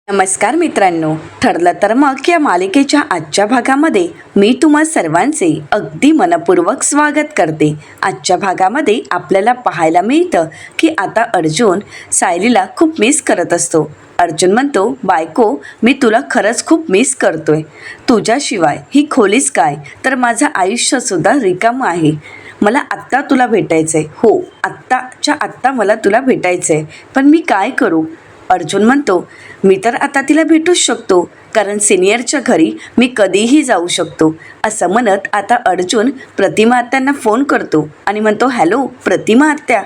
नमस्कार मित्रांनो, ठरलं तर मग या मालिकेच्या आजच्या भागामध्ये मी तुम्हा सर्वांचे अगदी मनपूर्वक स्वागत करते. आजच्या भागामध्ये आपल्याला पाहायला मिळतं की आता अर्जुन सायलीला खूप मिस करत असतो. अर्जुन म्हणतो, बायको मी तुला खरंच खूप मिस करतोय. तुझ्याशिवाय ही खोलीच काय, तर माझं आयुष्यसुद्धा रिकामं आहे. मला आत्ता तुला भेटायचं आहे. हो, आत्ताच्या आत्ता मला तुला भेटायचं आहे, पण मी काय करू? अर्जुन म्हणतो, मी तर आता तिला भेटूच शकतो, कारण सिनियरच्या घरी मी कधीही जाऊ शकतो. असं म्हणत आता अर्जुन प्रतिमा आत्यांना फोन करतो आणि म्हणतो, हॅलो प्रतिमा आत्या.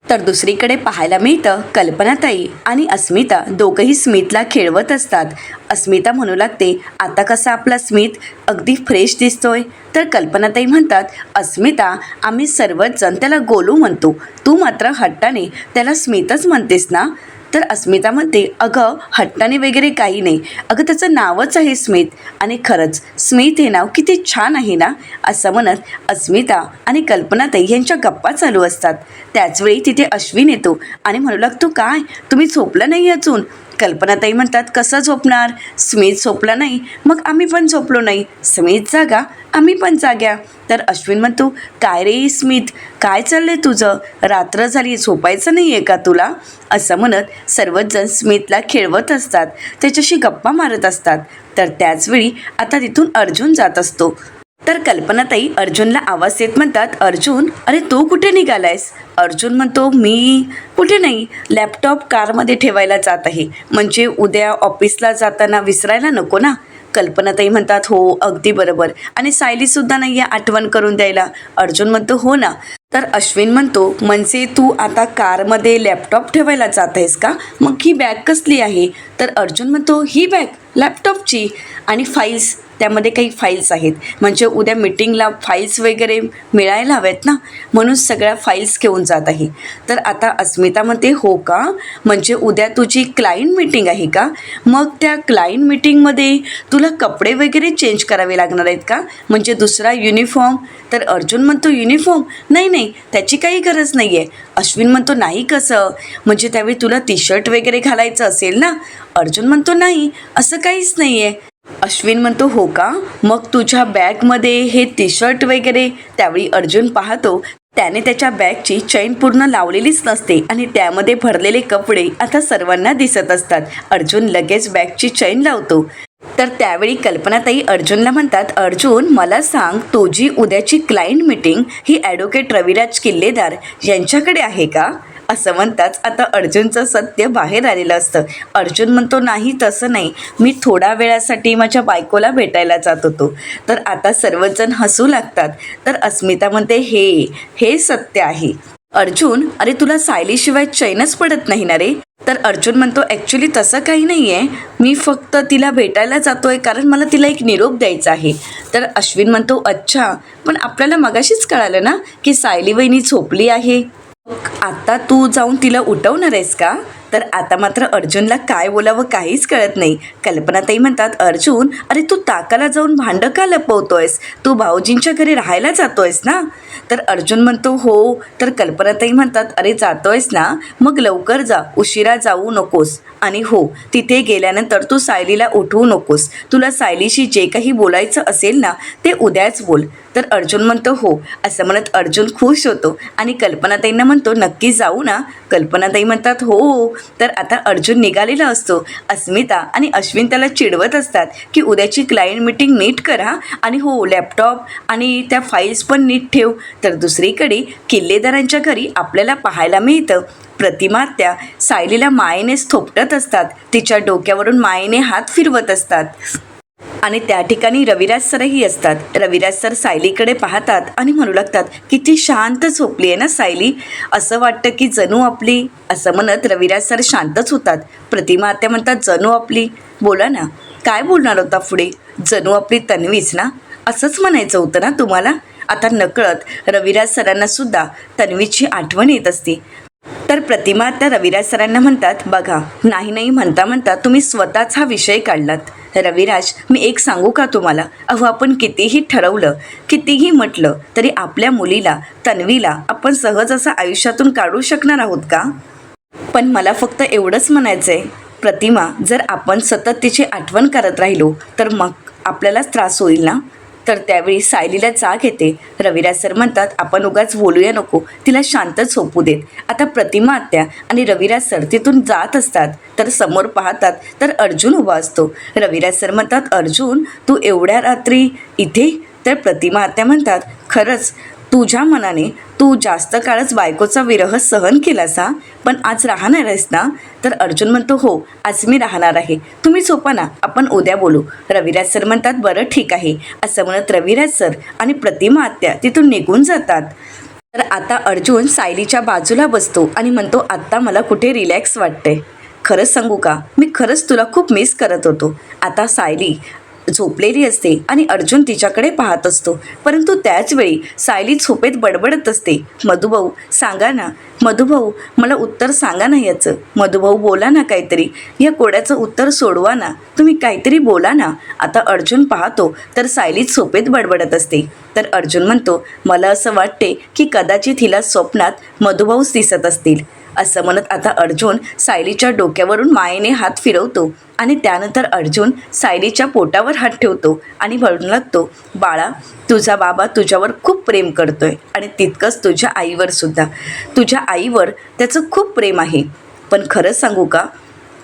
तर दुसरीकडे पाहायला मिळतं कल्पनाताई आणि अस्मिता दोघंही स्मितला खेळवत असतात. अस्मिता म्हणू लागते, आता कसा आपला स्मित अगदी फ्रेश दिसतोय. तर कल्पनाताई म्हणतात, अस्मिता आम्ही सर्वच जण त्याला गोलू म्हणतो, तू मात्र हट्टाने त्याला स्मितच म्हणतेस ना. तर अस्मिता म्हणते, अगं हट्टाने वगैरे काही नाही, अगं त्याचं नावच आहे स्मित, आणि खरंच स्मित हे नाव किती छान आहे ना. असं म्हणत अस्मिता आणि कल्पनाताई यांच्या गप्पा चालू असतात. त्याचवेळी तिथे अश्विन येतो आणि म्हणू लागतो, काय तुम्ही झोपलं नाही अजून? कल्पनाताई म्हणतात, कसं झोपणार? स्मित झोपला नाही, मग आम्ही पण झोपलो नाही. स्मित जागा, आम्ही पण जाग्या. तर अश्विन म्हणतो, काय रे स्मित, काय चाललंय तुझं? रात्र झाली, झोपायचं नाही आहे का तुला? असं म्हणत सर्वच जण स्मितला खेळवत असतात, त्याच्याशी गप्पा मारत असतात. तर त्याचवेळी आता तिथून अर्जुन जात असतो. तर कल्पनाताई अर्जुनला आवाज देत म्हणतात, अर्जुन अरे तू कुठे निघालायस? अर्जुन म्हणतो, मी कुठे नाही, लॅपटॉप कारमध्ये ठेवायला जात आहे, म्हणजे उद्या ऑफिसला जाताना विसरायला नको ना. कल्पनाताई म्हणतात, हो अगदी बरोबर, आणि सायलीसुद्धा नाही आहे आठवण करून द्यायला. अर्जुन म्हणतो, हो ना. तर अश्विन म्हणतो, म्हणजे तू आता कारमध्ये लॅपटॉप ठेवायला जात आहेस का? मग ही बॅग कसली आहे? तर अर्जुन म्हणतो, ही बॅग लॅपटॉपची, आणि फाईल्स, त्यामध्ये काही फाईल्स आहेत, म्हणजे उद्या मीटिंगला फाईल्स वगैरे मिळायला हव्यात ना, म्हणून सगळ्या फाईल्स घेऊन जात आहे. तर आता अस्मिता म्हणते, हो का, म्हणजे उद्या तुझी क्लायंट मीटिंग आहे का? मग त्या क्लायंट मीटिंगमध्ये तुला कपडे वगैरे चेंज करावे लागणार आहेत का, म्हणजे दुसरा युनिफॉर्म? तर अर्जुन म्हणतो, युनिफॉर्म नाही नाही, त्याची काही गरज नाही आहे. अश्विन म्हणतो, नाही कसं, म्हणजे त्यावेळी तुला टी शर्ट वगैरे घालायचं असेल ना. अर्जुन म्हणतो, नाही असं काहीच नाही आहे. अश्विन म्हणतो, हो का, मग तुझ्या बॅगमध्ये हे टी शर्ट वगैरे? त्यावेळी अर्जुन पाहतो त्याने त्याच्या बॅगची चैन पूर्ण लावलेलीच नसते आणि त्यामध्ये भरलेले कपडे आता सर्वांना दिसत असतात. अर्जुन लगेच बॅगची चैन लावतो. तर त्यावेळी कल्पनाताई अर्जुनला म्हणतात, अर्जुन मला सांग, तुझी उद्याची क्लायंट मीटिंग ही ॲडव्होकेट रविराज किल्लेदार यांच्याकडे आहे का? असं म्हणताच आता अर्जुनचं सत्य बाहेर आलेलं असतं. अर्जुन म्हणतो, नाही तसं नाही, मी थोड्या वेळासाठी माझ्या बायकोला भेटायला जात होतो. तर आता सर्वजण हसू लागतात. तर अस्मिता म्हणते, हे सत्य आहे. अर्जुन अरे तुला सायलीशिवाय चैनच पडत नाही ना रे. तर अर्जुन म्हणतो, ॲक्च्युली तसं काही नाही आहे, मी फक्त तिला भेटायला जातो आहे कारण मला तिला एक निरोप द्यायचा आहे. तर अश्विन म्हणतो, अच्छा, पण आपल्याला मगाशीच कळालं ना की सायली वहिनी झोपली आहे, आता तू जाऊन तिला उठवणार आहेस का? तर आता मात्र अर्जुनला काय बोलावं काहीच कळत नाही. कल्पनाताई म्हणतात, अर्जुन अरे तू ताकाला जाऊन भांडं का लपवतोयस? तू भाऊजींच्या घरी राहायला जातोयस ना? तर अर्जुन म्हणतो, हो. तर कल्पनाताई म्हणतात, अरे जातोयस ना, मग लवकर जा, उशिरा जाऊ नकोस, आणि हो तिथे गेल्यानंतर तू सायलीला उठवू नकोस. तुला सायलीशी जे काही बोलायचं असेल ना ते उद्याच बोल. तर अर्जुन म्हणतो, हो. असं म्हणत अर्जुन खुश होतो आणि कल्पनाताईंना म्हणतो, नक्की जाऊ ना? कल्पनाताई म्हणतात, हो. तर आता अर्जुन निघालेला असतो. अस्मिता आणि अश्विन त्याला चिडवत असतात की उद्याची क्लायंट मीटिंग नीट करा, आणि हो लॅपटॉप आणि त्या फाईल्स पण नीट ठेव. तर दुसरीकडे किल्लेदारांच्या घरी आपल्याला पाहायला मिळतं प्रतिमा त्या सायलीला मायेनेच थोपटत असतात, तिच्या डोक्यावरून मायेने हात फिरवत असतात. आणि त्या ठिकाणी रविराज सरही असतात. रविराज सर सायलीकडे पाहतात आणि म्हणू लागतात, किती शांत झोपली आहे ना सायली, असं वाटतं की जणू आपली. असं म्हणत रविराज सर शांतच होतात. प्रतिमा आत्या म्हणतात, जणू आपली? बोला ना, काय बोलणार होता पुढे? जणू आपली तन्वीच ना, असंच म्हणायचं होतं ना तुम्हाला? आता नकळत रविराज सरांना सुद्धा तन्वीची आठवण येत असते. तर प्रतिमा त्या रविराज सरांना म्हणतात, बघा नाही नाही म्हणता म्हणता तुम्ही स्वतःच हा विषय काढलात. रविराज मी एक सांगू का तुम्हाला, अहो आपण कितीही ठरवलं, कितीही म्हटलं तरी आपल्या मुलीला तन्वीला आपण सहज असं आयुष्यातून काढू शकणार आहोत का? पण मला फक्त एवढंच म्हणायचं आहे, प्रतिमा, जर आपण सतत तिची आठवण करत राहिलो तर मग आपल्यालाच त्रास होईल ना. तर त्यावेळी सायलीला जाग येते. रविराज सर म्हणतात, आपण उगाच बोलूया नको, तिला शांतच झोपू देत. आता प्रतिमा आत्या आणि रविराज सर तिथून जात असतात तर समोर पाहतात तर अर्जुन उभा असतो. रविराज सर म्हणतात, अर्जुन तू एवढ्या रात्री इथे? तर प्रतिमा आत्या म्हणतात, खरंच तुझ्या मनाने तू जास्त काळच बायकोचा विरह सहन केलास हा, पण आज राहणार आहेस ना. तर अर्जुन म्हणतो, हो आज मी राहणार आहे, तुम्ही झोपा ना, आपण उद्या बोलू. रविराज सर म्हणतात, बरं ठीक आहे. असं म्हणत रविराज सर आणि प्रतिमा आत्या तिथून निघून जातात. तर आता अर्जुन सायलीच्या बाजूला बसतो आणि म्हणतो, आत्ता मला कुठे रिलॅक्स वाटते. खरंच सांगू का, मी खरंच तुला खूप मिस करत होतो. आता सायली झोपलेली असते आणि अर्जुन तिच्याकडे पाहत असतो, परंतु त्याचवेळी सायली झोपेत बडबडत असते, मधुभाऊ सांगा ना, मधुभाऊ मला उत्तर सांगा ना याचं, मधुभाऊ बोला ना काहीतरी, या कोड्याचं उत्तर सोडवा ना, तुम्ही काहीतरी बोला ना. आता अर्जुन पाहतो तर सायली झोपेत बडबडत असते. तर अर्जुन म्हणतो, मला असं वाटते की कदाचित हिला स्वप्नात मधुभाऊच दिसत असतील. असं म्हणत आता अर्जुन सायलीच्या डोक्यावरून मायेने हात फिरवतो आणि त्यानंतर अर्जुन सायलीच्या पोटावर हात ठेवतो आणि म्हणू लागतो, बाळा तुझा बाबा तुझ्यावर खूप प्रेम करतोय आणि तितकंच तुझ्या आईवर सुद्धा. तुझ्या आईवर त्याचं खूप प्रेम आहे, पण खरंच सांगू का,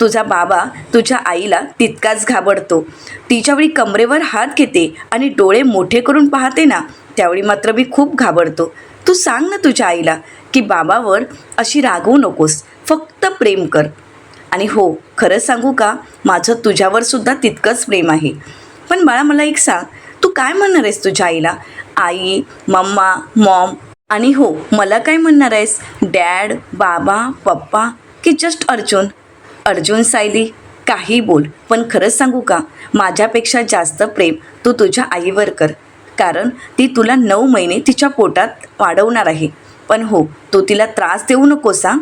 तुझा बाबा तुझ्या आईला तितकाच घाबरतो. तिच्यावेळी कमरेवर हात घेते आणि डोळे मोठे करून पाहते ना, त्यावेळी मात्र मी खूप घाबरतो. तू सांग ना तुझ्या आईला की बाबावर अशी रागवू नकोस, फक्त प्रेम कर. आणि हो खरं सांगू का, माझं तुझ्यावर सुद्धा तितकंच प्रेम आहे. पण बाळा मला एक सांग, तू काय म्हणणार आहेस तुझ्या आईला? आई, मम्मा, मॉम, आणि हो मला काय म्हणणार आहेस, डॅड, बाबा, पप्पा की जस्ट अर्जुन? अर्जुन, सायली काही बोल, पण खरंच सांगू का, माझ्यापेक्षा जास्त प्रेम तू तुझ्या आईवर कर, कारण ती तुला 9 महिने तिच्या पोटात वाढवणार आहे. पण हो तू तिला त्रास देऊ नकोस हा.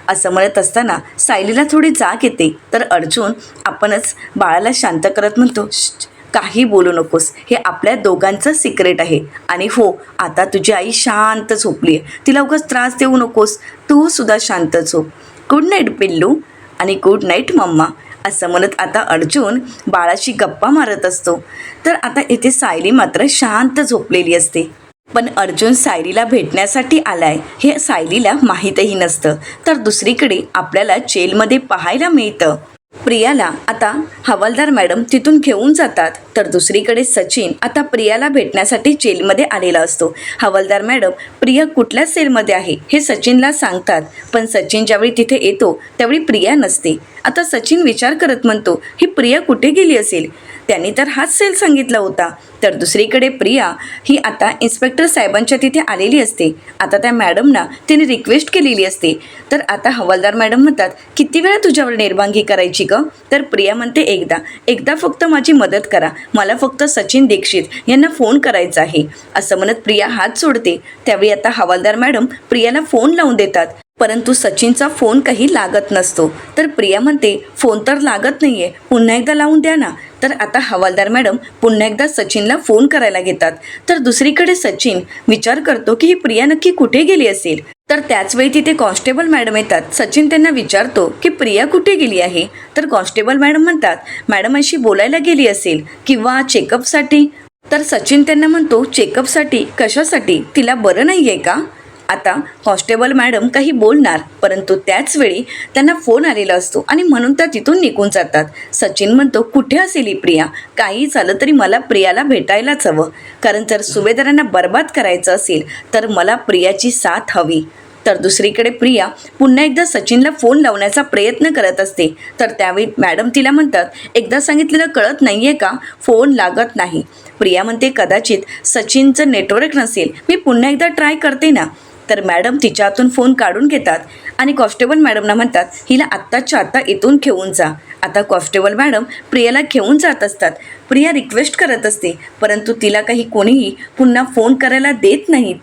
असं म्हणत असताना सायलीला थोडी जाग येते. तर अर्जुन आपणच बाळाला शांत करत म्हणतो, काही बोलू नकोस, हे आपल्या दोघांचं सिक्रेट आहे. आणि हो आता तुझी आई शांत झोपली आहे, तिला उगाच त्रास देऊ नकोस, तू सुद्धा शांत झोप. गुड नाईट पिल्लू आणि गुड नाईट मम्मा. असं म्हणत आता अर्जुन बाळाशी गप्पा मारत असतो. तर आता इथे सायली मात्र शांत झोपलेली असते. पण अर्जुन सायलीला भेटण्यासाठी आलाय हे सायलीला माहीतही नसतं. तर दुसरीकडे आपल्याला जेलमध्ये पाहायला मिळतं, प्रियाला आता हवालदार मॅडम तिथून घेऊन जातात. तर दुसरीकडे सचिन आता प्रियाला भेटण्यासाठी जेलमध्ये आलेला असतो. हवालदार मॅडम प्रिया कुठल्या सेलमध्ये आहे हे सचिनला सांगतात, पण सचिन ज्यावेळी तिथे येतो त्यावेळी प्रिया नसते. आता सचिन विचार करत म्हणतो, ही प्रिया कुठे गेली असेल, त्यांनी तर हाच सेल सांगितला होता. तर दुसरीकडे प्रिया ही आता इन्स्पेक्टर साहेबांच्या तिथे आलेली असते. आता त्या मॅडमना तिने रिक्वेस्ट केलेली असते. तर आता हवालदार मॅडम म्हणतात, किती वेळा तुझ्यावर निर्वांगी करायची ग? तर प्रिया म्हणते, एकदा फक्त माझी मदत करा, मला फक्त सचिन दीक्षित यांना फोन करायचा आहे. असं म्हणत प्रिया हात सोडते. त्यावेळी आता हवालदार मॅडम प्रियाला फोन लावून देतात, परंतु सचिनचा फोन काही लागत नसतो. तर प्रिया म्हणते, फोन तर लागत नाही आहे, पुन्हा एकदा लावून द्या ना. तर आता हवालदार मॅडम पुन्हा एकदा सचिनला फोन करायला घेतात. तर दुसरीकडे सचिन विचार करतो की ही प्रिया नक्की कुठे गेली असेल. तर त्याचवेळी तिथे कॉन्स्टेबल मॅडम येतात. सचिन त्यांना विचारतो की प्रिया कुठे गेली आहे. तर कॉन्स्टेबल मॅडम म्हणतात, मॅडमांशी बोलायला गेली असेल किंवा चेकअपसाठी. तर सचिन त्यांना म्हणतो, चेकअपसाठी कशासाठी, तिला बरं नाही आहे का? आता कॉन्स्टेबल मॅडम काही बोलणार, परंतु त्याचवेळी त्यांना फोन आलेला असतो आणि म्हणून त्या तिथून निघून जातात. सचिन म्हणतो, कुठे असेल ही प्रिया, काही झालं तरी मला प्रियाला भेटायलाच हवं, कारण जर सुभेदारांना बर्बाद करायचं असेल तर मला प्रियाची साथ हवी. तर दुसरीकडे प्रिया पुन्हा एकदा सचिनला फोन लावण्याचा प्रयत्न करत असते. तर त्यावेळी मॅडम तिला म्हणतात, एकदा सांगितलेलं कळत नाही आहे का, फोन लागत नाही. प्रिया म्हणते, कदाचित सचिनचं नेटवर्क नसेल, मी पुन्हा एकदा ट्राय करते ना. तर मॅडम तिच्या हातून फोन काढून घेतात आणि कॉन्स्टेबल मॅडमना म्हणतात, हिला आत्ताच्या आत्ता इथून घेऊन जा. आता कॉन्स्टेबल मॅडम प्रियाला घेऊन जात असतात. प्रिया रिक्वेस्ट करत असते, परंतु तिला काही कोणीही पुन्हा फोन करायला देत नाहीत.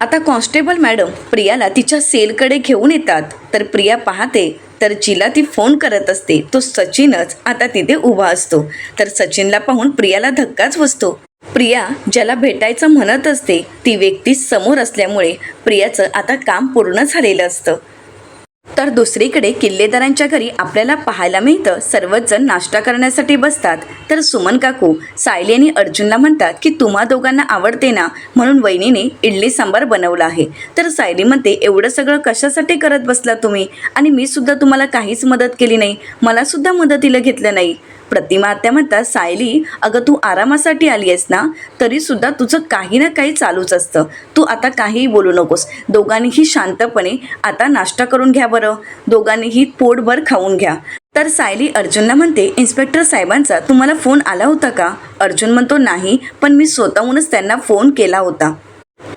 आता कॉन्स्टेबल मॅडम प्रियाला तिच्या सेलकडे घेऊन येतात. तर प्रिया पाहते तर जिला ती फोन करत असते तो सचिनच आता तिथे उभा असतो. तर सचिनला पाहून प्रियाला धक्काच बसतो. प्रिया ज्याला भेटायचं म्हणत असते ती व्यक्ती समोर असल्यामुळे प्रियाचं आता काम पूर्ण झालेलं असतं. तर दुसरीकडे किल्लेदारांच्या घरी आपल्याला पाहायला मिळतं सर्वच जण नाश्ता करण्यासाठी बसतात. तर सुमन काकू सायली आणि अर्जुनला म्हणतात की तुम्हा दोघांना आवडते ना, म्हणून वहिनीने इडली सांबार बनवला आहे. तर सायली म्हणते एवढं सगळं कशासाठी करत बसला तुम्ही, आणि मी सुद्धा तुम्हाला काहीच मदत केली नाही, मला सुद्धा मदतीला घेतलं नाही. प्रतिमा आत्या म्हणतात सायली अगं तू आरामासाठी आली आहेस ना, तरीसुद्धा तुझं काही ना काही चालूच असतं. तू आता काहीही बोलू नकोस. दोघांनीही शांतपणे आता नाश्ता करून घ्या बरं, दोघांनीही पोटभर खाऊन घ्या. तर सायली अर्जुनला म्हणते इन्स्पेक्टर साहेबांचा तुम्हाला फोन आला होता का? अर्जुन म्हणतो नाही, पण मी स्वतःहूनच त्यांना फोन केला होता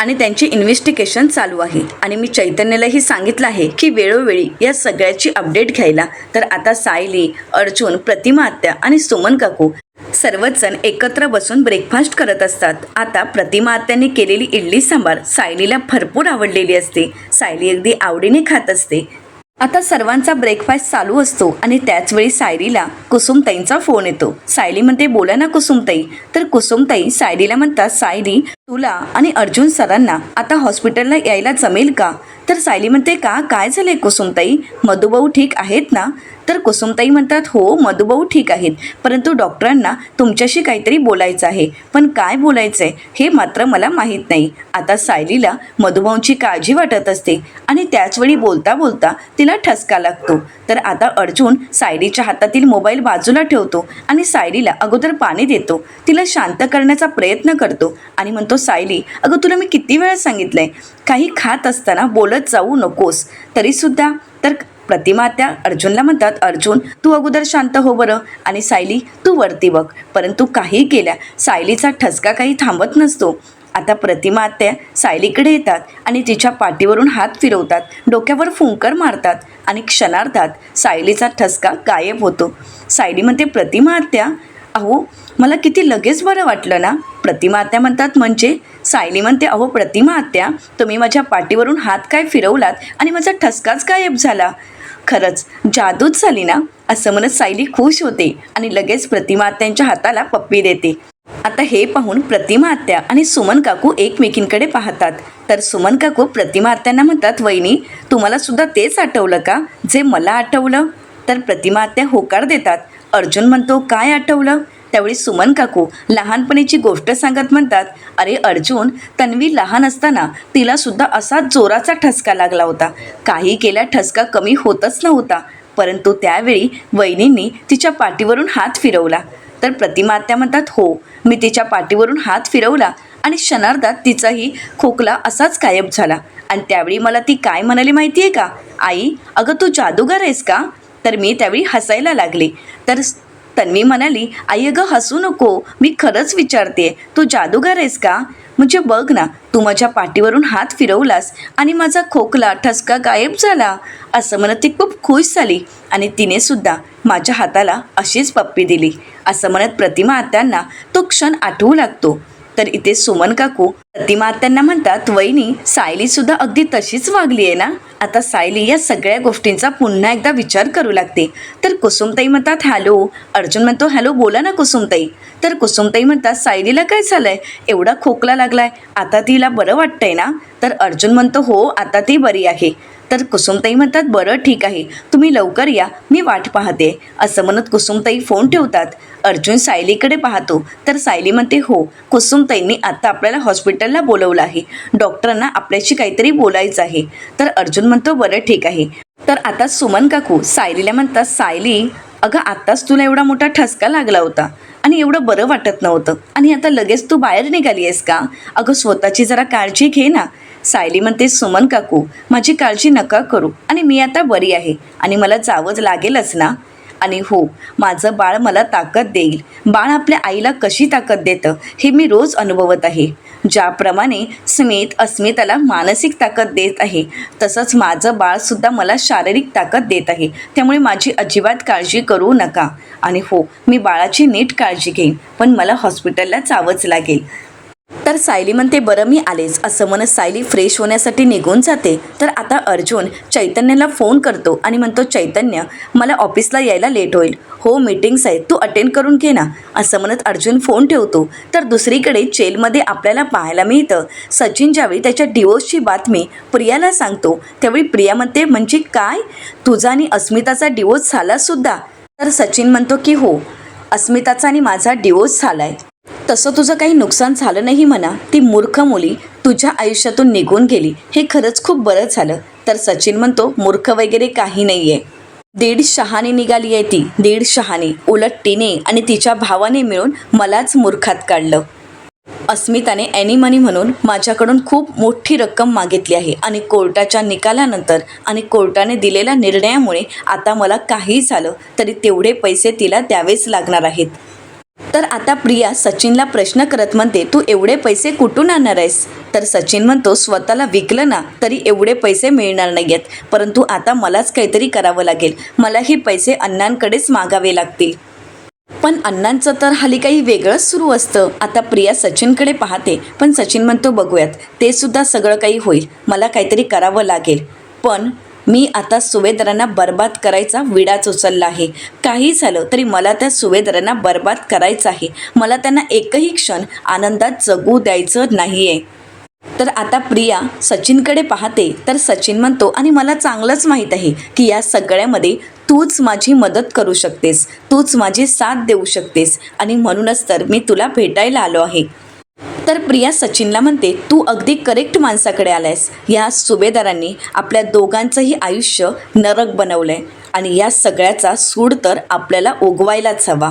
आणि त्यांची इन्व्हेस्टिगेशन चालू आहे आणि मी चैतन्यालाही सांगितलं आहे की वेळोवेळी या सगळ्याची अपडेट घ्यायला. तर आता सायली, अर्जुन, प्रतिमा आत्या आणि सुमन काकू सर्वच जण एकत्र बसून ब्रेकफास्ट करत असतात. आता प्रतिमा आत्यांनी केलेली इडली सांबार सायलीला भरपूर आवडलेली असते. सायली अगदी आवडीने खात असते. आता सर्वांचा ब्रेकफास्ट चालू असतो आणि त्याचवेळी सायलीला कुसुमताईंचा फोन येतो. सायली म्हणते बोला ना कुसुमताई. तर कुसुमताई सायलीला म्हणतात सायली तुला आणि अर्जुन सरांना आता हॉस्पिटलला यायला जमेल का? तर सायली म्हणते का, काय झालंय कुसुमताई, मधुभाऊ ठीक आहेत ना? तर कुसुमताई म्हणतात हो मधुभाऊ ठीक आहेत, परंतु डॉक्टरांना तुमच्याशी काहीतरी बोलायचं आहे, पण काय बोलायचं आहे हे मात्र मला माहीत नाही. आता सायलीला मधुभाऊंची काळजी वाटत असते आणि त्याचवेळी बोलता बोलता तिला ठसका लागतो. तर आता अर्जुन सायलीच्या हातातील मोबाईल बाजूला ठेवतो आणि सायलीला अगोदर पाणी देतो. तिला शांत करण्याचा प्रयत्न करतो आणि म्हणतो सायली अगं तुला मी किती वेळा सांगितलंय काही खात असताना बोलत जाऊ नकोस तरीसुद्धा. तर प्रतिमा आत्या अर्जुनला म्हणतात अर्जुन तू अगोदर शांत हो बरं आणि सायली तू वरती बघ. परंतु काही केल्या सायलीचा ठसका काही थांबत नसतो. आता प्रतिमा आत्या सायलीकडे येतात आणि तिच्या पाठीवरून हात फिरवतात, डोक्यावर फुंकर मारतात आणि क्षणार्धात सायलीचा ठसका गायब होतो. सायली म्हणते प्रतिमा आत्या अहो मला किती लगेच बरं वाटलं ना. प्रतिमा आत्या म्हणतात म्हणजे? सायली म्हणते अहो प्रतिमा आत्या तुम्ही माझ्या पाठीवरून हात काय फिरवलात आणि माझा ठसकाच गायब झाला. खरंच जादूच झाली ना, असं म्हणत सायली खुश होते आणि लगेच प्रतिमा आत्यांच्या हाताला पप्पी देते. आता हे पाहून प्रतिमा आत्या आणि सुमन काकू एकमेकींकडे पाहतात. तर सुमन काकू प्रतिमा आत्यांना म्हणतात वहिनी तुम्हाला सुद्धा तेच आठवलं का जे मला आठवलं? तर प्रतिमा आत्या होकार देतात. अर्जुन म्हणतो काय आठवलं? त्यावेळी सुमन काकू लहानपणीची गोष्ट सांगत म्हणतात अरे अर्जुन तन्वी लहान असताना तिला सुद्धा असा जोराचा ठसका लागला होता, काही केल्या ठसका कमी होतच नव्हता, परंतु त्यावेळी वहिनींनी तिच्या पाठीवरून हात फिरवला. तर प्रतिमा आत्या म्हणतात हो मी तिच्या पाठीवरून हात फिरवला आणि क्षणार्धात तिचाही खोकला असाच गायब झाला. आणि त्यावेळी मला ती काय म्हणाली माहिती आहे का, आई अगं तू जादूगार आहेस का? तर मी त्यावेळी हसायला लागले. तर तन्वी म्हणाली आई अगं हसू नको, मी खरंच विचारते तू जादूगार आहेस का? म्हणजे बघ ना तू माझ्या पाठीवरून हात फिरवलास आणि माझा खोकला ठसका गायब झाला. असं म्हणत ती खूप खुश झाली आणि तिने सुद्धा माझ्या हाताला अशीच पप्पी दिली. असं म्हणत प्रतिमा आत्यांना तो क्षण आठवू लागतो. तर इथे सुमन काकू प्रतिमा आत्यांना म्हणतात वहिनी सायलीसुद्धा अगदी तशीच वागली आहे ना. आता सायली या सगळ्या गोष्टींचा पुन्हा एकदा विचार करू लागते. तर कुसुमताई म्हणतात हॅलो. अर्जुन म्हणतो हॅलो बोला ना कुसुमताई. तर कुसुमताई म्हणतात सायलीला काय झालंय, एवढा खोकला लागलाय, आता तिला बरं वाटतंय ना? तर अर्जुन म्हणतो हो आता ती बरी आहे. तर कुसुमताई म्हणतात बरं ठीक आहे तुम्ही लवकर या मी वाट पाहते. असं म्हणत कुसुमताई फोन ठेवतात. अर्जुन सायलीकडे पाहतो. तर सायली म्हणते हो कुसुमताईंनी आता आपल्याला हॉस्पिटलला बोलवलं आहे, डॉक्टरांना आपल्याशी काहीतरी बोलायचं आहे. तर अर्जुन म्हणतो बरं ठीक आहे. तर आता सुमन काकू सायलीला म्हणतात सायली अगं आत्ताच तुला एवढा मोठा ठसका लागला होता आणि एवढं बरं वाटत नव्हतं आणि आता लगेच तू बाहेर निघाली आहेस का? अगं स्वतःची जरा काळजी घे ना. सायली म्हणते सुमन काकू माझी काळजी नका करू आणि मी आता बरी आहे आणि मला जावंच लागेलच ना. आणि हो माझं बाळ मला ताकद देईल. बाळ आपल्या आईला कशी ताकद देतं हे मी रोज अनुभवत आहे. ज्याप्रमाणे स्मित अस्मिताला मानसिक ताकद देत आहे तसंच माझं बाळसुद्धा मला शारीरिक ताकद देत आहे. त्यामुळे माझी अजिबात काळजी करू नका. आणि हो मी बाळाची नीट काळजी घेईन, पण मला हॉस्पिटलला जावंच लागेल. तर सायली म्हणते बरं मी आलेच असं म्हणत सायली फ्रेश होण्यासाठी निघून जाते. तर आता अर्जुन चैतन्याला फोन करतो आणि म्हणतो चैतन्य मला ऑफिसला यायला लेट होईल. हो मीटिंग्स आहेत तू अटेंड करून घे ना असं म्हणत अर्जुन फोन ठेवतो. तर दुसरीकडे जेलमध्ये आपल्याला पाहायला मिळतं सचिन ज्यावेळी त्याच्या डिवोर्सची बातमी प्रियाला सांगतो त्यावेळी प्रिया म्हणते म्हणजे काय तुझा आणि अस्मिताचा डिवोर्स झाला सुद्धा. तर सचिन म्हणतो की हो अस्मिताचा आणि माझा डिवोर्स झालाय. तसं तुझं काही नुकसान झालं नाही म्हणा. ती मूर्ख मुली तुझ्या आयुष्यातून निघून गेली हे खरंच खूप बरं झालं. तर सचिन म्हणतो मूर्ख वगैरे काही नाही आहे. 1.5 शहाणी निघाली आहे ती 1.5 शहाणी. उलट तिने आणि तिच्या भावाने मिळून मलाच मूर्खात काढलं. अस्मिताने ॲनी मनी म्हणून माझ्याकडून खूप मोठी रक्कम मागितली आहे आणि कोर्टाच्या निकालानंतर आणि कोर्टाने दिलेल्या निर्णयामुळे आता मला काही झालं तरी तेवढे पैसे तिला द्यावेच लागणार आहेत. तर आता प्रिया सचिनला प्रश्न करत म्हणते तू एवढे पैसे कुठून आणणार आहेस. तर सचिन म्हणतो स्वतःला विकलं ना तरी एवढे पैसे मिळणार नाही आहेत परंतु आता मलाच काहीतरी करावं लागेल. मला हे पैसे अण्णांकडेच मागावे लागतील. पण अण्णांचं तर हल्ली काही वेगळंच सुरू असतं. आता प्रिया सचिनकडे पाहते पण सचिन म्हणतो बघूयात ते सुद्धा सगळं काही होईल. मला काहीतरी करावं लागेल पण मी आता सुभेदारांना बर्बाद करायचा विडाच उचलला आहे. काही झालं तरी मला त्या सुभेदारांना बर्बाद करायचं आहे. मला त्यांना एकही क्षण आनंदात जगू द्यायचं नाही आहे. तर आता प्रिया सचिनकडे पाहते तर सचिन म्हणतो आणि मला चांगलंच माहीत आहे की या सगळ्यामध्ये तूच माझी मदत करू शकतेस तूच माझी साथ देऊ शकतेस आणि म्हणूनच तर मी तुला भेटायला आलो आहे. तर प्रिया सचिनला म्हणते तू अगदी करेक्ट माणसाकडे आलायस. या सुभेदारांनी आपल्या दोघांचंही आयुष्य नरक बनवलंय आणि या सगळ्याचा सूड तर आपल्याला उगवायलाच हवा.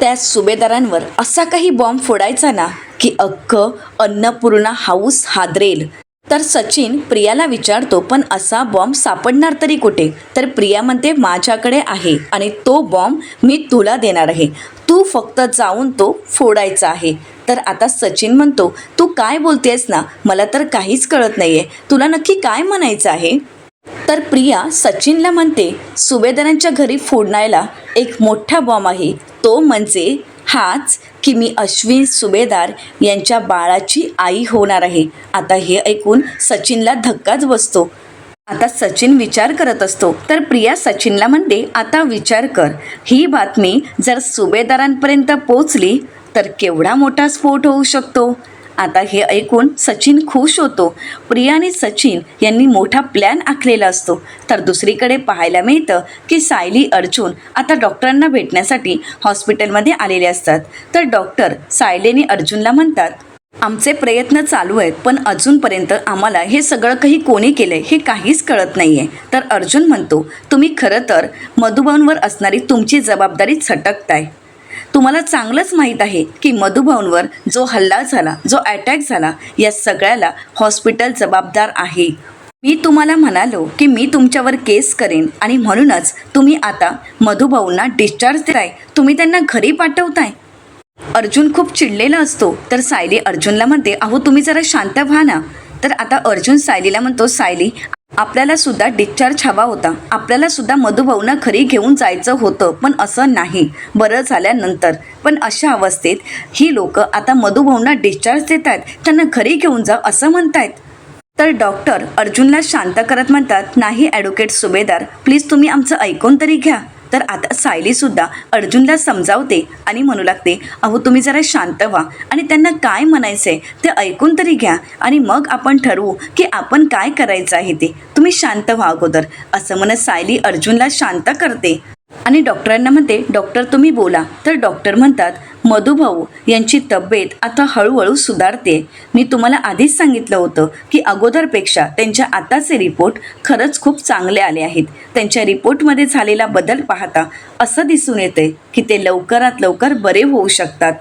त्या सुभेदारांवर असा काही बॉम्ब फोडायचा ना की अख्खं अन्नपूर्णा हाऊस हादरेल. तर सचिन प्रियाला विचारतो पण असा बॉम्ब सापडणार तरी कुठे. तर प्रिया म्हणते माझ्याकडे आहे आणि तो बॉम्ब मी तुला देणार आहे. तू फक्त जाऊन तो फोडायचा आहे. तर आता सचिन म्हणतो तू काय बोलतेस ना मला तर काहीच कळत नाही आहे. तुला नक्की काय म्हणायचं आहे. तर प्रिया सचिनला म्हणते सुभेदारांच्या घरी फोडण्याला एक मोठा बॉम्ब आहे. तो म्हणजे हाच की मी अश्विन सुभेदार यांच्या बाळाची आई होणार आहे. आता हे ऐकून सचिनला धक्काच बसतो. आता सचिन विचार करत असतो तर प्रिया सचिनला म्हणते आता विचार कर ही बातमी जर सुभेदारांपर्यंत पोचली तर केवढा मोठा स्फोट होऊ शकतो. आता हे ऐकून सचिन खुश होतो. प्रिया आणि सचिन यांनी मोठा प्लॅन आखलेला असतो. तर दुसरीकडे पाहायला मिळतं की सायली अर्जुन आता डॉक्टरांना भेटण्यासाठी हॉस्पिटलमध्ये आलेले असतात. तर डॉक्टर सायली आणि अर्जुनला म्हणतात आमचे प्रयत्न चालू आहेत पण अजूनपर्यंत आम्हाला हे सगळं काही कोणी केलं आहे हे काहीच कळत नाही आहे. तर अर्जुन म्हणतो तुम्ही खरं तर मधुभाऊंवर असणारी तुमची जबाबदारी झटकताय. तुम्हाला चांगलंच माहीत आहे की मधुभाऊंवर जो हल्ला झाला जो अटॅक झाला या सगळ्याला हॉस्पिटल जबाबदार आहे. मी तुम्हाला म्हणालो की मी तुमच्यावर केस करेन आणि म्हणूनच तुम्ही आता मधुभाऊंना डिस्चार्ज देताय. तुम्ही त्यांना घरी पाठवताय. अर्जुन खूप चिडलेला असतो. तर सायली अर्जुनला म्हणते अहो तुम्ही जरा शांत व्हा ना. तर आता अर्जुन सायलीला म्हणतो सायली आपल्याला सुद्धा डिस्चार्ज हवा होता. आपल्याला सुद्धा मधुभाऊंना घरी घेऊन जायचं होतं पण असं नाही. बरं झाल्यानंतर पण अशा अवस्थेत ही लोक आता मधुभाऊंना डिस्चार्ज देत आहेत त्यांना घरी घेऊन जा असं म्हणतायत. तर डॉक्टर अर्जुनला शांत करत म्हणतात नाही ॲडव्होकेट सुभेदार प्लीज तुम्ही आमचं ऐकून तरी घ्या. तर आता सायलीसुद्धा अर्जुनला समजावते आणि म्हणू लागते अहो तुम्ही जरा शांत व्हा आणि त्यांना काय म्हणायचं आहे ते ऐकून तरी घ्या आणि मग आपण ठरवू की आपण काय करायचं आहे ते. तुम्ही शांत व्हा अगोदर असं म्हणत सायली अर्जुनला शांत करते आणि डॉक्टरांना म्हणते डॉक्टर तुम्ही बोला. तर डॉक्टर म्हणतात मधुभाऊ यांची तब्येत आता हळूहळू सुधारते. मी तुम्हाला आधीच सांगितलं होतं की अगोदरपेक्षा त्यांच्या आताचे रिपोर्ट खरंच खूप चांगले आले आहेत. त्यांच्या रिपोर्टमध्ये झालेला बदल पाहता असं दिसून येते की ते लवकरात लवकर बरे होऊ शकतात.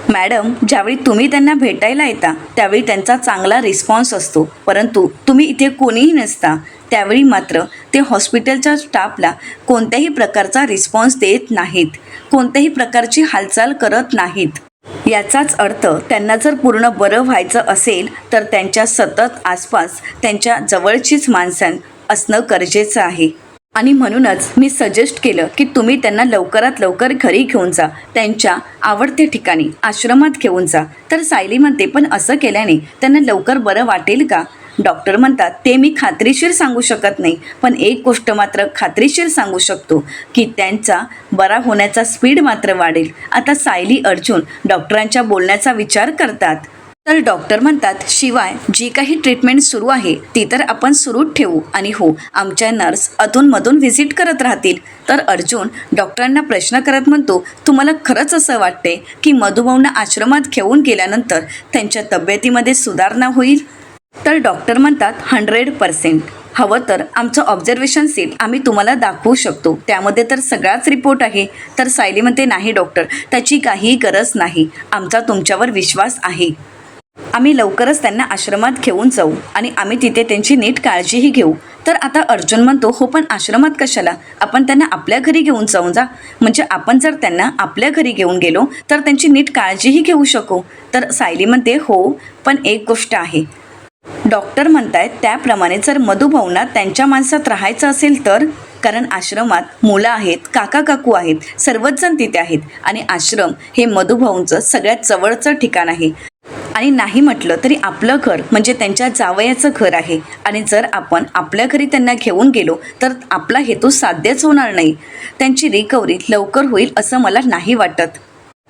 मॅडम ज्यावेळी तुम्ही त्यांना भेटायला येता त्यावेळी त्यांचा चांगला रिस्पॉन्स असतो परंतु तुम्ही इथे कोणीही नसता त्यावेळी मात्र ते हॉस्पिटलच्या स्टाफला कोणत्याही प्रकारचा रिस्पॉन्स देत नाहीत. कोणत्याही प्रकारची हालचाल करत नाहीत. याचाच अर्थ त्यांना जर पूर्ण बरं व्हायचं असेल तर त्यांच्या सतत आसपास त्यांच्या जवळचीच माणसं असणं गरजेचं आहे. आणि म्हणूनच मी सजेस्ट केलं की तुम्ही त्यांना लवकरात लवकर घरी घेऊन जा, त्यांच्या आवडत्या ठिकाणी आश्रमात घेऊन जा. तर सायली म्हणते, पण असं केल्याने त्यांना लवकर बरं वाटेल का? डॉक्टर म्हणतात, ते मी खात्रीशीर सांगू शकत नाही, पण एक गोष्ट मात्र खात्रीशीर सांगू शकतो की त्यांचा बरा होण्याचा स्पीड मात्र वाढेल. आता सायली अर्जुन डॉक्टरांच्या बोलण्याचा विचार करतात. तर डॉक्टर म्हणतात, शिवाय जी काही ट्रीटमेंट सुरू आहे ती तर आपण सुरूच ठेवू, आणि हो, आमच्या नर्स अधूनमधून व्हिजिट करत राहतील. तर अर्जुन डॉक्टरांना प्रश्न करत म्हणतो, तुम्हाला खरंच असं वाटते की मधुभाऊंना आश्रमात घेऊन गेल्यानंतर त्यांच्या तब्येतीमध्ये सुधारणा होईल? तर डॉक्टर म्हणतात, 100%. हवं तर आमचं ऑब्झर्वेशन सीट आम्ही तुम्हाला दाखवू शकतो, त्यामध्ये तर सगळाच रिपोर्ट आहे. तर सायली म्हणते, नाही डॉक्टर, त्याची काहीही गरज नाही, आमचा तुमच्यावर विश्वास आहे. आम्ही लवकरच त्यांना आश्रमात घेऊन जाऊ आणि आम्ही तिथे त्यांची नीट काळजीही घेऊ. तर आता अर्जुन म्हणतो, हो पण आश्रमात कशाला, आपण त्यांना आपल्या घरी घेऊन जाऊन जा, म्हणजे आपण जर त्यांना आपल्या घरी घेऊन गेलो तर त्यांची नीट काळजीही घेऊ शकू. तर सायली म्हणते, हो पण एक गोष्ट आहे. डॉक्टर म्हणतायत त्याप्रमाणे जर मधुभाऊंना त्यांच्या माणसात राहायचं असेल तर, कारण आश्रमात मुलं आहेत, काका काकू आहेत, सर्वच जण तिथे आहेत आणि आश्रम हे मधुभाऊंचं सगळ्यात जवळचं ठिकाण आहे. आणि नाही म्हटलं तरी आपलं घर म्हणजे त्यांच्या जावयाचं घर आहे, आणि जर आपण आपल्या घरी त्यांना घेऊन गेलो तर आपला हेतू साध्यच होणार नाही. त्यांची रिकव्हरी लवकर होईल असं मला नाही वाटत.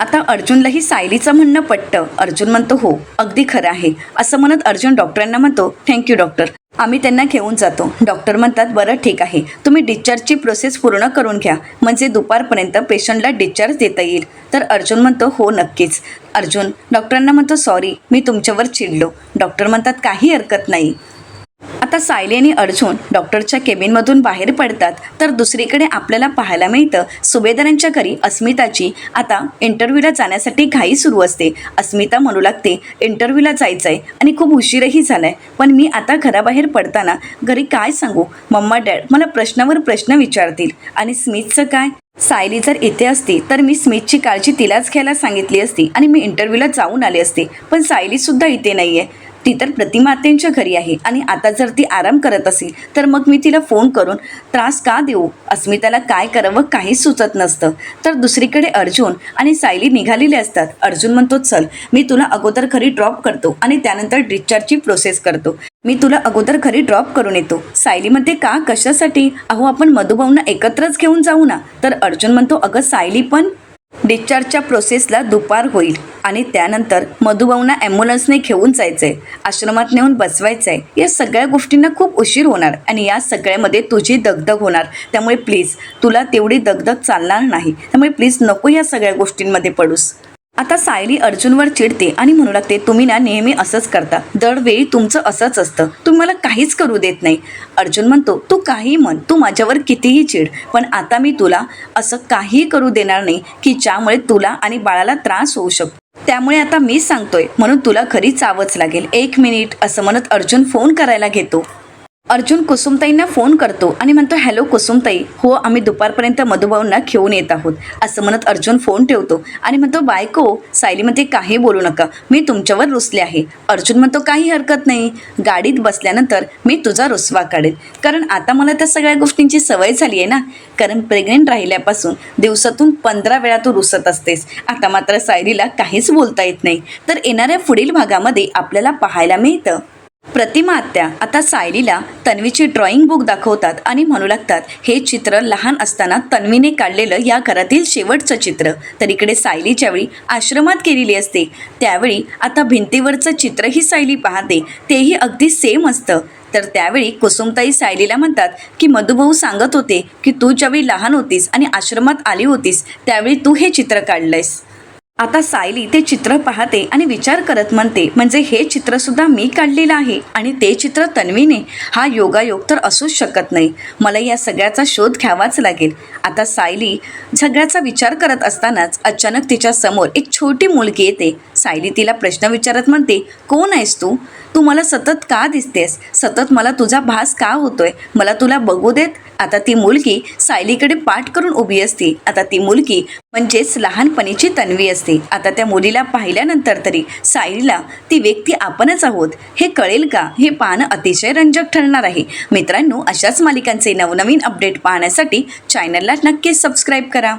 आता अर्जुनलाही सायलीचं म्हणणं पटतं. अर्जुन म्हणतो, हो अगदी खरं आहे. असं म्हणत अर्जुन डॉक्टरांना म्हणतो, थँक्यू डॉक्टर, आम्ही त्यांना घेऊन जातो. डॉक्टर म्हणतात, बरं ठीक आहे, तुम्ही डिस्चार्जची प्रोसेस पूर्ण करून घ्या, म्हणजे दुपारपर्यंत पेशंटला डिस्चार्ज देता येईल. तर अर्जुन म्हणतो, हो नक्कीच. अर्जुन डॉक्टरांना म्हणतो, सॉरी मी तुमच्यावर चिडलो. डॉक्टर म्हणतात, काही हरकत नाही. आता सायली आणि अर्जुन डॉक्टरच्या केबिनमधून बाहेर पडतात. तर दुसरीकडे आपल्याला पाहायला मिळतं, सुभेदारांच्या घरी अस्मिताची आता इंटरव्ह्यूला जाण्यासाठी घाई सुरू असते. अस्मिता म्हणू लागते, इंटरव्ह्यूला जायचं आहे आणि खूप उशीरही झाला आहे, पण मी आता घराबाहेर पडताना घरी काय सांगू, मम्मा डॅड मला प्रश्नावर प्रश्न विचारतील. आणि स्मिथचं काय? सायली जर इथे असती तर मी स्मिथची काळजी तिलाच घ्यायला सांगितली असती आणि मी इंटरव्ह्यूला जाऊन आले असते, पण सायलीसुद्धा इथे नाही आहे. ती तर प्रतिमातेंच्या घरी आहे आणि आता जर ती आराम करत असेल तर मग मी तिला फोन करून त्रास का देऊ? अस्मिताला काय करावं काही सुचत नसतं. तर दुसरीकडे अर्जुन आणि सायली निघालेले असतात. अर्जुन म्हणतो, चल मी तुला अगोदर घरी ड्रॉप करतो आणि त्यानंतर डिस्चार्जची प्रोसेस करतो. मी तुला अगोदर घरी ड्रॉप करून येतो. सायली म्हणते, का, कशासाठी? अहो आपण मधुभाऊंना एकत्रच घेऊन जाऊ ना. तर अर्जुन म्हणतो, अगं सायली, पण डिस्चार्जच्या प्रोसेसला दुपार होईल आणि त्यानंतर मधुभाऊंना ॲम्ब्युलन्सने घेऊन जायचं आहे, आश्रमात नेऊन बसवायचं आहे. या सगळ्या गोष्टींना खूप उशीर होणार आणि या सगळ्यामध्ये तुझी दगदग होणार. त्यामुळे प्लीज तुला तेवढी दगदग चालणार नाही, त्यामुळे प्लीज नको या सगळ्या गोष्टींमध्ये पडूस. आता सायली अर्जुनवर चिडते आणि म्हणू लागते, तुम्ही ना नेहमी असंच करता, दरवेळी तुमचं असंच असतं, तुम्ही मला काहीच करू देत नाही. अर्जुन म्हणतो, तू काही म्हण, तू माझ्यावर कितीही चिड, पण आता मी तुला असं काहीही करू देणार नाही की ज्यामुळे तुला आणि बाळाला त्रास होऊ शकतो. त्यामुळे आता मी सांगतोय म्हणून तुला घरी जावंच लागेल. 1 मिनिट असं म्हणत अर्जुन फोन करायला घेतो. अर्जुन कुसुमताईंना फोन करतो आणि म्हणतो, हॅलो कुसुमताई, हो आम्ही दुपारपर्यंत मधुभाऊंना घेऊन येत आहोत. असं म्हणत अर्जुन फोन ठेवतो आणि म्हणतो, बायको. सायली म्हणते, काही बोलू नका, मी तुमच्यावर रुसले आहे. अर्जुन म्हणतो, काही हरकत नाही, गाडीत बसल्यानंतर मी तुझा रुसवा काढेल, कारण आता मला त्या सगळ्या गोष्टींची सवय झाली आहे ना, कारण प्रेग्नेंट राहिल्यापासून दिवसातून 15 वेळा तू रुसत असतेस. आता मात्र सायलीला काहीच बोलता येत नाही. तर येणाऱ्या पुढील भागामध्ये आपल्याला पाहायला मिळतं, प्रतिमा आत्या आता सायलीला तन्वीची ड्रॉइंग बुक दाखवतात आणि म्हणू लागतात, हे चित्र लहान असताना तन्वीने काढलेलं या घरातील शेवटचं चित्र. तर इकडे सायली ज्यावेळी आश्रमात गेलेली असते त्यावेळी आता भिंतीवरचं चित्रही सायली पाहते, तेही अगदी सेम असतं. तर त्यावेळी कुसुमताई सायलीला म्हणतात की मधुभाऊ सांगत होते की तू ज्यावेळी लहान होतीस आणि आश्रमात आली होतीस त्यावेळी तू हे चित्र काढलंयस. आता सायली ते चित्र पाहते आणि विचार करत म्हणते, म्हणजे हे चित्रसुद्धा मी काढलेलं आहे आणि ते चित्र तन्वीने, हा योगायोग तर असूच शकत नाही, मला या सगळ्याचा शोध घ्यावाच लागेल. आता सायली सगळ्याचा विचार करत असतानाच अचानक तिच्या समोर एक छोटी मुलगी येते. सायली तिला प्रश्न विचारत म्हणते, कोण आहेस तू मला सतत का दिसतेस, सतत मला तुझा भास का होतोय, मला तुला बघू देत. आता ती मुलगी सायलीकडे पाठ करून उभी असते. आता ती मुलगी म्हणजेच लहानपणीची तन्वी असते. आता त्या मुलीला पाहिल्यानंतर तरी सायलीला ती व्यक्ती आपणच आहोत हे कळेल का, हे पाहणं अतिशय रंजक ठरणार आहे. मित्रांनो, अशाच मालिकांचे नवनवीन अपडेट पाहण्यासाठी चॅनलला नक्कीच सबस्क्राईब करा.